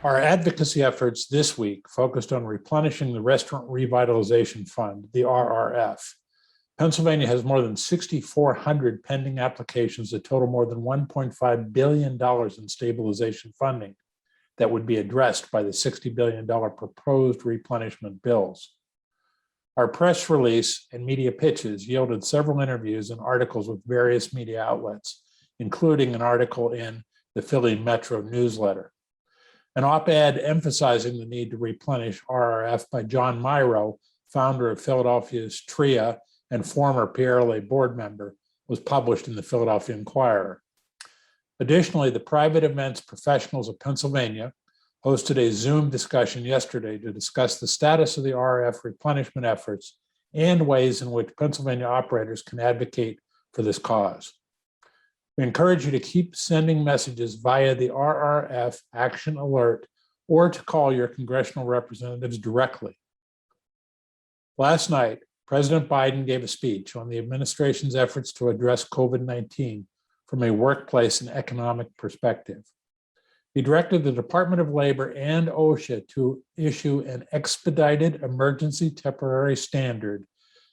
Our advocacy efforts this week focused on replenishing the Restaurant Revitalization Fund, the RRF. Pennsylvania has more than 6,400 pending applications that total more than $1.5 billion in stabilization funding that would be addressed by the $60 billion proposed replenishment bills. Our press release and media pitches yielded several interviews and articles with various media outlets, including an article in the Philly Metro newsletter. An op-ed emphasizing the need to replenish RRF by John Myro, founder of Philadelphia's TRIA and former PRLA board member, was published in the Philadelphia Inquirer. Additionally, the private events professionals of Pennsylvania hosted a Zoom discussion yesterday to discuss the status of the RRF replenishment efforts and ways in which Pennsylvania operators can advocate for this cause. We encourage you to keep sending messages via the RRF Action Alert or to call your congressional representatives directly. Last night, President Biden gave a speech on the administration's efforts to address COVID-19 from a workplace and economic perspective. He directed the Department of Labor and OSHA to issue an expedited emergency temporary standard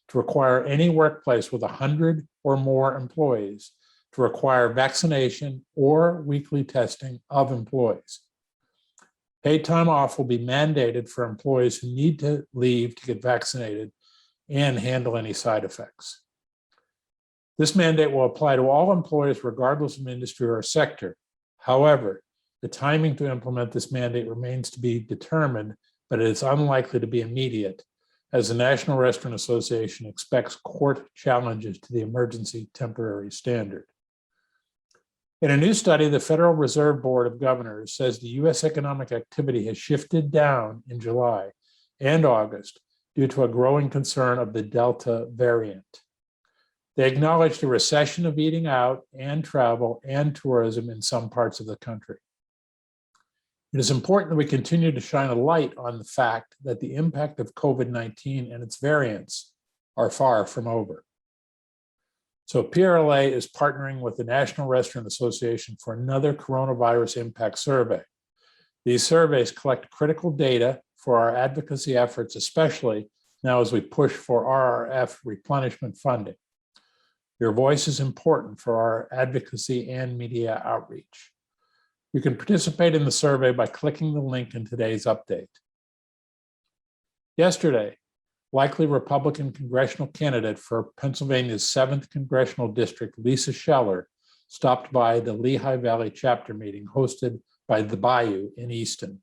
to require any workplace with 100 or more employees to require vaccination or weekly testing of employees. Paid time off will be mandated for employees who need to leave to get vaccinated and handle any side effects. This mandate will apply to all employers regardless of industry or sector. However, the timing to implement this mandate remains to be determined, but it is unlikely to be immediate, as the National Restaurant Association expects court challenges to the emergency temporary standard. In a new study, the Federal Reserve Board of Governors says the U.S. economic activity has shifted down in July and August due to a growing concern of the Delta variant. They acknowledged a recession of eating out and travel and tourism in some parts of the country. It is important that we continue to shine a light on the fact that the impact of COVID-19 and its variants are far from over. So PRLA is partnering with the National Restaurant Association for another coronavirus impact survey. These surveys collect critical data for our advocacy efforts, especially now as we push for RRF replenishment funding. Your voice is important for our advocacy and media outreach. You can participate in the survey by clicking the link in today's update. Yesterday, likely Republican congressional candidate for Pennsylvania's 7th Congressional District, Lisa Scheller, stopped by the Lehigh Valley chapter meeting hosted by the Bayou in Easton.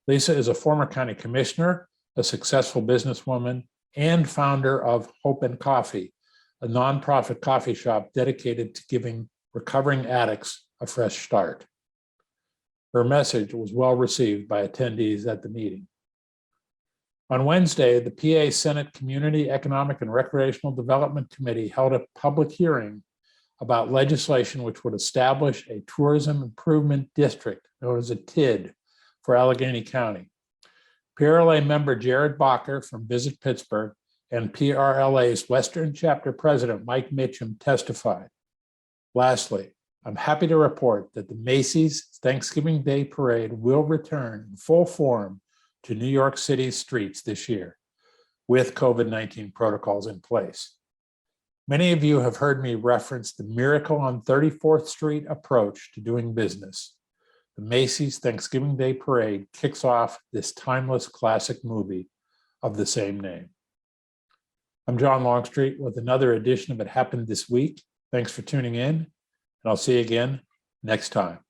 Lisa is a former county commissioner, a successful businesswoman, and founder of Hope and Coffee, a nonprofit coffee shop dedicated to giving recovering addicts a fresh start. Her message was well received by attendees at the meeting. On Wednesday, the PA Senate Community, Economic, and Recreational Development Committee held a public hearing about legislation which would establish a tourism improvement district, known as a TID, for Allegheny County. PRLA member Jared Bacher from Visit Pittsburgh and PRLA's Western Chapter President Mike Mitchum testified. Lastly, I'm happy to report that the Macy's Thanksgiving Day Parade will return in full form to New York City's streets this year, with COVID-19 protocols in place. Many of you have heard me reference the Miracle on 34th Street approach to doing business. The Macy's Thanksgiving Day Parade kicks off this timeless classic movie of the same name. I'm John Longstreet with another edition of It Happened This Week. Thanks for tuning in, and I'll see you again next time.